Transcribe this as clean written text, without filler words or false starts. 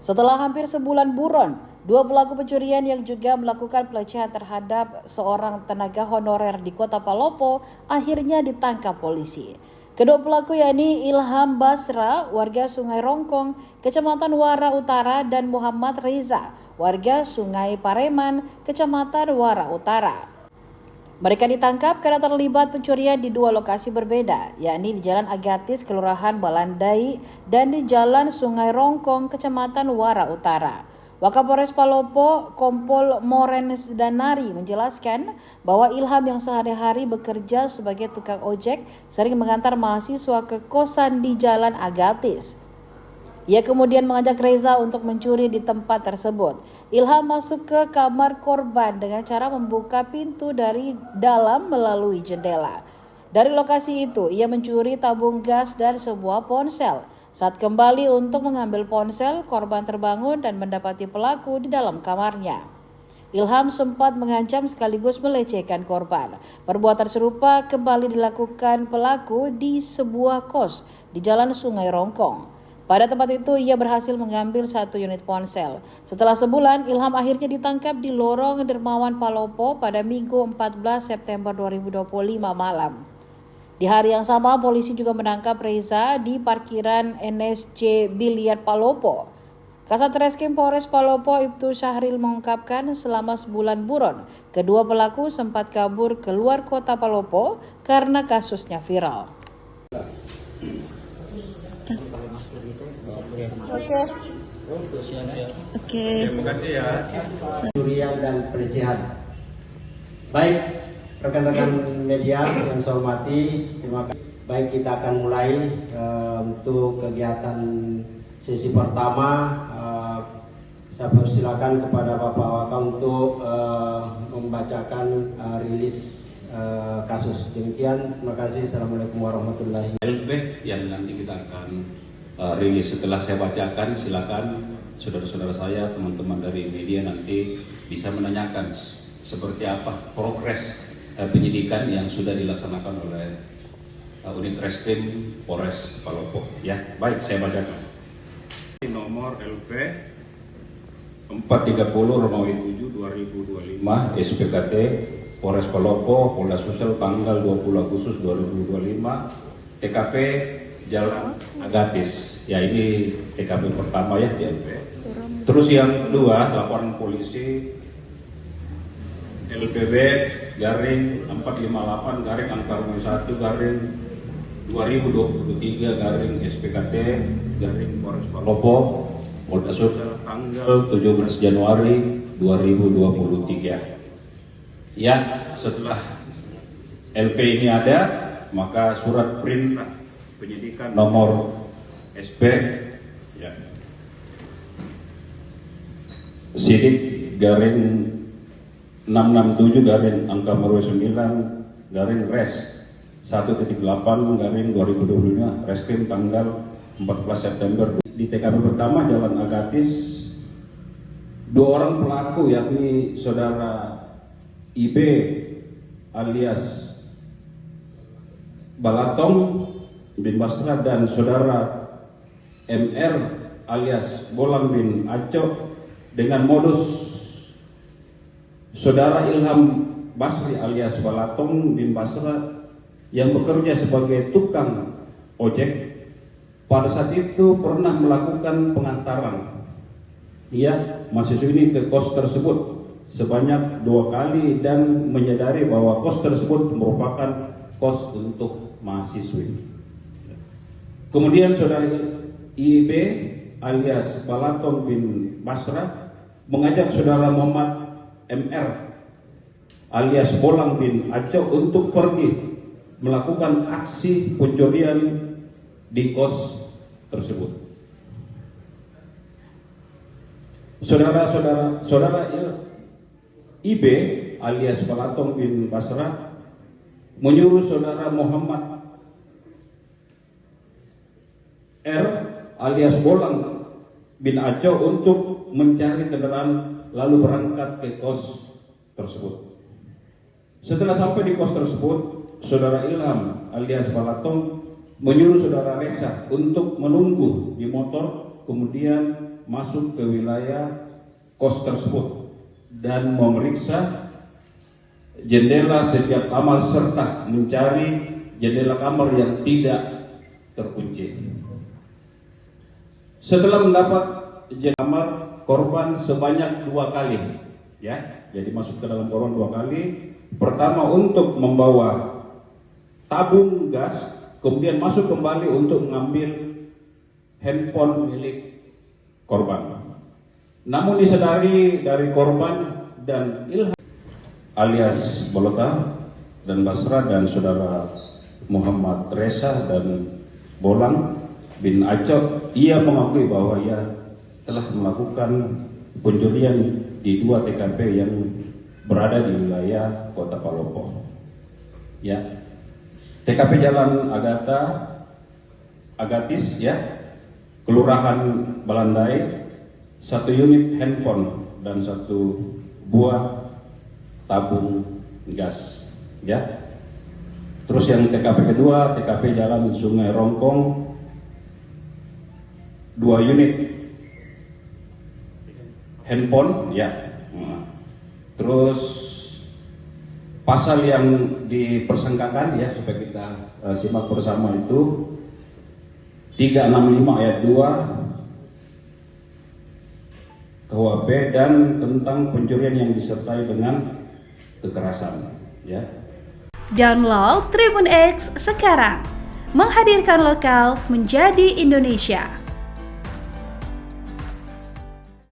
Setelah hampir sebulan buron, dua pelaku pencurian yang juga melakukan pelecehan terhadap seorang tenaga honorer di Kota Palopo akhirnya ditangkap polisi. Kedua pelaku yakni Ilham Basra, warga Sungai Rongkong, Kecamatan Wara Utara, dan Muhammad Reza, warga Sungai Pareman, Kecamatan Wara Utara. Mereka ditangkap karena terlibat pencurian di dua lokasi berbeda, yakni di Jalan Agatis, Kelurahan Balandai, dan di Jalan Sungai Rongkong, Kecamatan Wara Utara. Wakapolres Palopo, Kompol Morens Danari menjelaskan bahwa Ilham yang sehari-hari bekerja sebagai tukang ojek sering mengantar mahasiswa ke kosan di Jalan Agatis. Ia kemudian mengajak Reza untuk mencuri di tempat tersebut. Ilham masuk ke kamar korban dengan cara membuka pintu dari dalam melalui jendela. Dari lokasi itu, ia mencuri tabung gas dan sebuah ponsel. Saat kembali untuk mengambil ponsel, korban terbangun dan mendapati pelaku di dalam kamarnya. Ilham sempat mengancam sekaligus melecehkan korban. Perbuatan serupa kembali dilakukan pelaku di sebuah kos di Jalan Sungai Rongkong. Pada tempat itu, ia berhasil mengambil 1 unit ponsel. Setelah sebulan, Ilham akhirnya ditangkap di Lorong Dermawan Palopo pada Minggu 14 September 2025 malam. Di hari yang sama, polisi juga menangkap Reza di parkiran NSC Biliar Palopo. Kasat Reskrim Polres Palopo Ibtu Syahril mengungkapkan selama sebulan buron, kedua pelaku sempat kabur keluar kota Palopo karena kasusnya viral. Oke. Terima kasih ya. Pencurian dan pelecehan. Baik, rekan-rekan media yang saya hormati, terima kasih. Baik, kita akan mulai untuk kegiatan sesi pertama. Saya persilakan kepada Bapak Waka untuk membacakan rilis kasus. Demikian, terima kasih. Assalamualaikum warahmatullahi wabarakatuh. LP yang nanti kita akan rilis setelah saya bacakan, silakan saudara-saudara saya, teman-teman dari media nanti bisa menanyakan seperti apa progres penyidikan yang sudah dilaksanakan oleh unit reskrim Polres Palopo. Ya, baik, saya bacakan. Nomor LP 430 Romawi 7 2025 SPKT Polres Palopo, Polda Sulsel tanggal 20 Agustus 2025, TKP Jalan Agatis. Ya, ini TKP pertama ya di LP. Terus yang kedua, laporan polisi LPB garing 458 garing angka 1 garing 2023 garing SPKT garing Polres Palopo, Polda Sulsel tanggal 17 Januari 2023. Ya, setelah LP ini ada, maka surat perintah penyidikan nomor SP ya, sidik garing 667 garing angka 9 garing res 1.8 garing 2025 reskrim tanggal 14 September di TKP pertama Jalan Agatis. Dua orang pelaku yakni saudara IB alias Balatong bin Basra dan saudara MR alias Bolang bin Aco dengan modus saudara Ilham Basri alias Balatong bin Basra yang bekerja sebagai tukang ojek pada saat itu pernah melakukan pengantaran mahasiswa ini ke kos tersebut sebanyak 2 kali dan menyadari bahwa kos tersebut merupakan kos untuk mahasiswi. Kemudian saudara IB alias Balatong bin Basra mengajak saudara Muhammad MR alias Bolang bin Aco untuk pergi melakukan aksi pencurian di kos tersebut. Saudara IB alias Balatong bin Basra menyuruh saudara Muhammad R alias Bolang bin Aco untuk mencari kendaraan lalu berangkat ke kos tersebut. Setelah sampai di kos tersebut, saudara Ilham alias Balatong menyuruh saudara Reza untuk menunggu di motor, kemudian masuk ke wilayah kos tersebut dan memeriksa jendela setiap kamar serta mencari jendela kamar yang tidak terkunci. Setelah mendapat jendela kamar korban sebanyak 2 kali, ya, jadi masuk ke dalam korban 2 kali. Pertama untuk membawa tabung gas, kemudian masuk kembali untuk mengambil handphone milik korban. Namun disadari dari korban dan Ilham alias Bolota dan Basra dan saudara Muhammad Reza dan Bolang bin Acok, ia mengakui bahwa ia telah melakukan pencurian di 2 TKP yang berada di wilayah Kota Palopo. Ya, TKP Jalan Agatis, ya, Kelurahan Balandai, 1 unit handphone dan 1 buah tabung gas, ya. Terus yang TKP kedua, TKP Jalan Sungai Rongkong, 2 unit handphone, ya. Terus pasal yang dipersangkakan, ya, supaya kita simak bersama itu 365 ayat 2 KUHP dan tentang pencurian yang disertai dengan kekerasan, ya. Download Tribun X sekarang, menghadirkan lokal menjadi Indonesia.